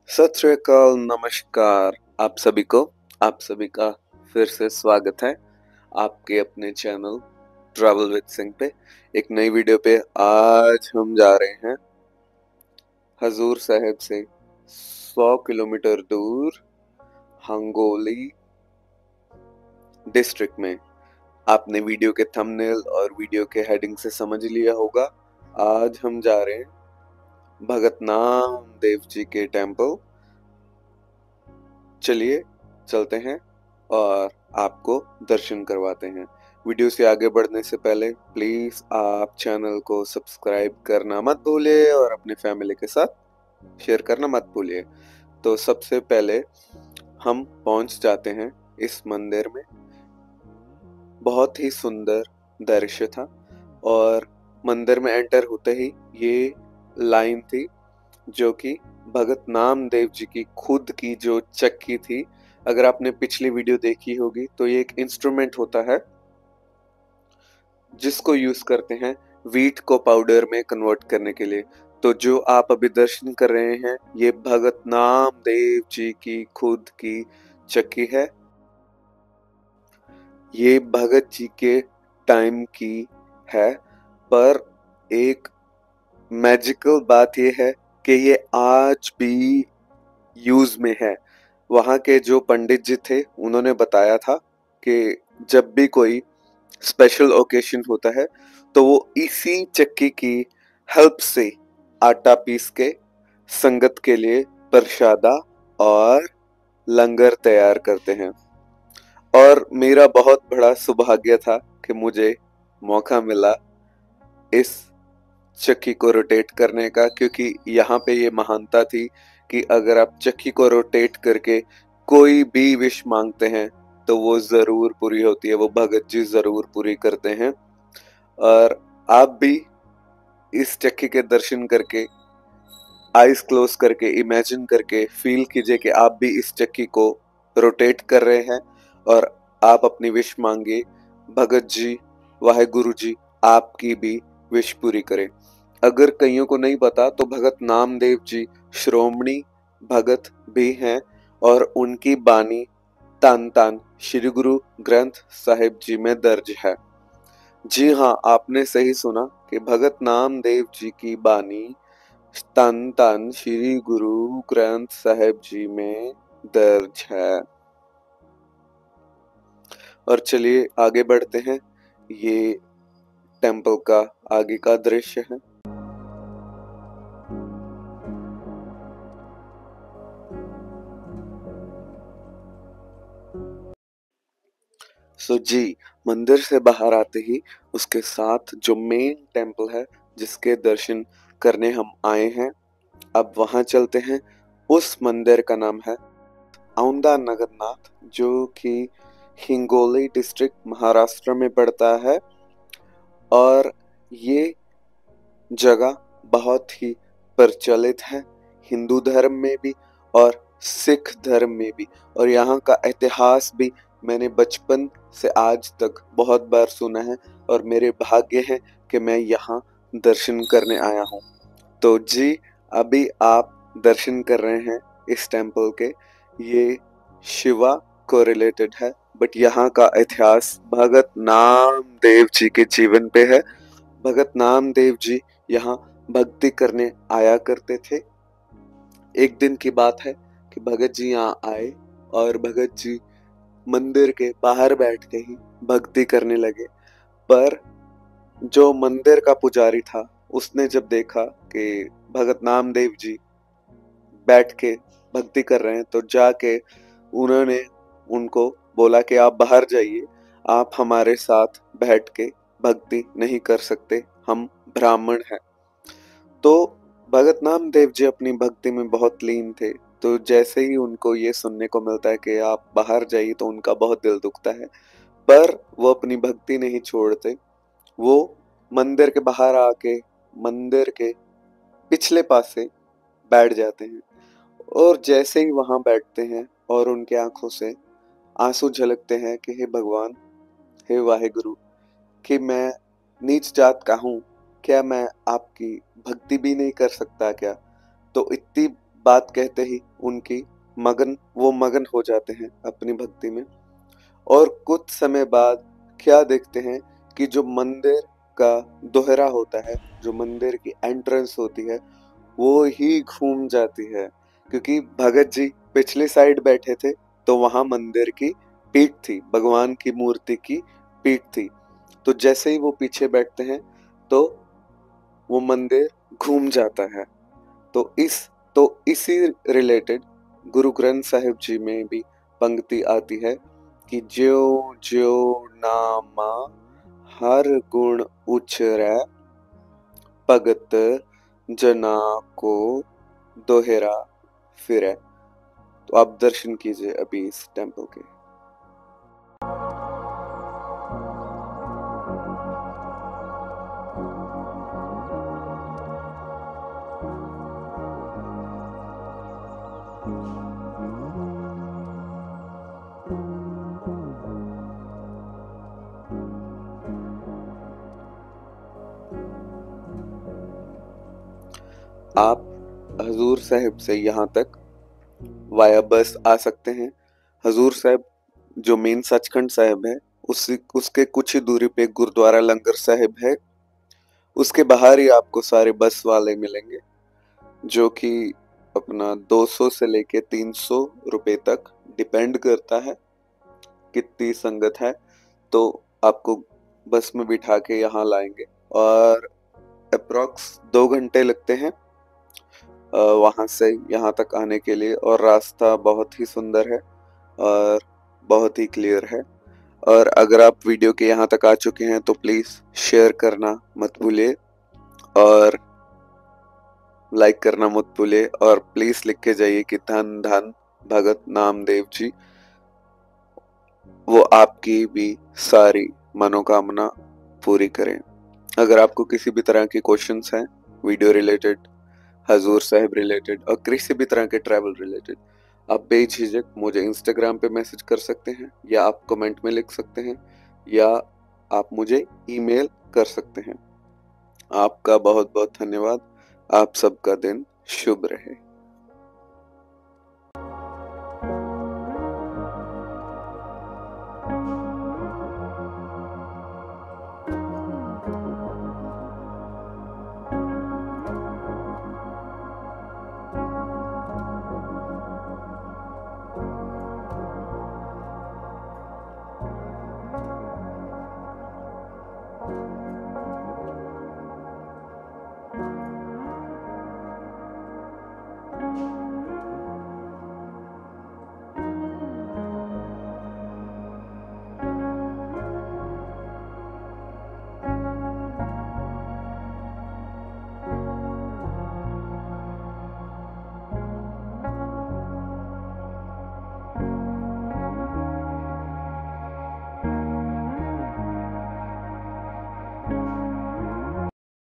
सत श्री अकाल, नमस्कार आप सभी का फिर से स्वागत है आपके अपने चैनल ट्रैवल विद सिंह पे एक नई वीडियो पे। आज हम जा रहे हैं हजूर साहिब से 100 किलोमीटर दूर हंगोली डिस्ट्रिक्ट में। आपने वीडियो के थंबनेल और वीडियो के हेडिंग से समझ लिया होगा। आज हम जा रहे हैं भगत नामदेव जी के टेम्पल। चलिए चलते हैं और आपको दर्शन करवाते हैं। वीडियो से आगे बढ़ने से पहले प्लीज आप चैनल को सब्सक्राइब करना मत भूलिए और अपने फैमिली के साथ शेयर करना मत भूलिए। तो सबसे पहले हम पहुंच जाते हैं इस मंदिर में। बहुत ही सुंदर दृश्य था और मंदिर में एंटर होते ही ये लाइन थी जो कि भगत नामदेव जी की खुद की जो चक्की थी। अगर आपने पिछली वीडियो देखी होगी तो ये एक इंस्ट्रूमेंट होता है जिसको यूज करते हैं व्हीट को पाउडर में कन्वर्ट करने के लिए। तो जो आप अभी दर्शन कर रहे हैं ये भगत नामदेव जी की खुद की चक्की है। ये भगत जी के टाइम की है, पर एक मैजिकल बात ये है कि ये आज भी यूज में है। वहाँ के जो पंडित जी थे उन्होंने बताया था कि जब भी कोई स्पेशल ओकेशन होता है तो वो इसी चक्की की हेल्प से आटा पीस के संगत के लिए प्रसादा और लंगर तैयार करते हैं। और मेरा बहुत बड़ा सौभाग्य था कि मुझे मौका मिला इस चक्की को रोटेट करने का, क्योंकि यहाँ पे ये महानता थी कि अगर आप चक्की को रोटेट करके कोई भी विश मांगते हैं तो वो जरूर पूरी होती है, वो भगत जी जरूर पूरी करते हैं। और आप भी इस चक्की के दर्शन करके आईज क्लोज करके इमेजिन करके फील कीजिए कि आप भी इस चक्की को रोटेट कर रहे हैं और आप अपनी विश मांगे। भगत जी, वाहेगुरु जी आपकी भी विश पूरी करें। अगर कईयों को नहीं पता तो भगत नामदेव जी श्रोमणी भगत भी हैं और उनकी बानी तान तान श्री गुरु ग्रंथ साहिब जी में दर्ज है। जी हाँ, आपने सही सुना कि भगत नामदेव जी की बानी तान तान श्री गुरु ग्रंथ साहिब जी में दर्ज है। और चलिए आगे बढ़ते हैं। ये टेम्पल का आगे का दृश्य है। जी, मंदिर से बाहर आते ही उसके साथ जो मेन टेम्पल है जिसके दर्शन करने हम आए हैं, अब वहां चलते हैं। उस मंदिर का नाम है औंधा नगरनाथ, जो कि हिंगोली डिस्ट्रिक्ट महाराष्ट्र में पड़ता है। और ये जगह बहुत ही प्रचलित है हिंदू धर्म में भी और सिख धर्म में भी। और यहाँ का इतिहास भी मैंने बचपन से आज तक बहुत बार सुना है और मेरे भाग्य है कि मैं यहाँ दर्शन करने आया हूँ। तो जी, अभी आप दर्शन कर रहे हैं इस टेम्पल के। ये शिवा को रिलेटेड है, बट यहाँ का इतिहास भगत नामदेव जी के जीवन पे है। भगत नामदेव जी यहाँ भक्ति करने आया करते थे। एक दिन की बात है कि भगत जी यहाँ आए और भगत जी मंदिर के बाहर बैठ के ही भक्ति करने लगे। पर जो मंदिर का पुजारी था उसने जब देखा कि भगत नामदेव जी बैठ के भक्ति कर रहे हैं तो जाके उन्होंने उनको बोला कि आप बाहर जाइए, आप हमारे साथ बैठ के भक्ति नहीं कर सकते, हम ब्राह्मण हैं। तो भगत नामदेव जी अपनी भक्ति में बहुत लीन थे। तो जैसे ही उनको ये सुनने को मिलता है कि आप बाहर जाइए तो उनका बहुत दिल दुखता है, पर वो अपनी भक्ति नहीं छोड़ते। वो मंदिर के बाहर आके मंदिर के पिछले पासे बैठ जाते हैं। और जैसे ही वहां बैठते हैं और उनके आंखों से आंसू झलकते हैं कि हे भगवान, हे वाहेगुरु, कि मैं नीच जात का हूँ, क्या मैं आपकी भक्ति भी नहीं कर सकता क्या? तो इतनी बात कहते ही उनकी वो मगन हो जाते हैं अपनी भक्ति में। और कुछ समय बाद क्या देखते हैं कि जो मंदिर का दोहरा होता है, जो मंदिर की एंट्रेंस होती है, वो ही घूम जाती है, क्योंकि भगत जी पिछली साइड बैठे थे तो वहां मंदिर की पीठ थी, भगवान की मूर्ति की पीठ थी। तो जैसे ही वो पीछे बैठते हैं तो वो मंदिर घूम जाता है। तो इसी रिलेटेड गुरु ग्रंथ साहिब जी में भी पंक्ति आती है कि ज्यो ज्यो नामा हर गुण उचरै, भगत जना को दोहरा फिरै। तो आप दर्शन कीजिए अभी इस टेम्पल के। आप हजूर साहिब से यहाँ तक वाया बस आ सकते हैं। हजूर साहिब जो मेन सचखंड साहिब है, उसके कुछ ही दूरी पे गुरुद्वारा लंगर साहिब है। उसके बाहर ही आपको सारे बस वाले मिलेंगे, जो कि अपना 200 से लेके 300 रुपए तक डिपेंड करता है कितनी संगत है, तो आपको बस में बिठा के यहाँ लाएंगे। और अप्रोक्स 2 घंटे लगते हैं वहां से यहाँ तक आने के लिए, और रास्ता बहुत ही सुंदर है और बहुत ही क्लियर है। और अगर आप वीडियो के यहाँ तक आ चुके हैं तो प्लीज शेयर करना मत भूलिए और लाइक करना मत भूलिए, और प्लीज लिख के जाइए कि धन धन भगत नामदेव जी, वो आपकी भी सारी मनोकामना पूरी करें। अगर आपको किसी भी तरह के क्वेश्चंस हैं video related, Hazur Sahib related और किसी भी तरह के ट्रैवल रिलेटेड, आप बेझिझक मुझे इंस्टाग्राम पे मैसेज कर सकते हैं, या आप कमेंट में लिख सकते हैं, या आप मुझे ईमेल कर सकते हैं। आपका बहुत बहुत धन्यवाद। आप सबका दिन शुभ रहे।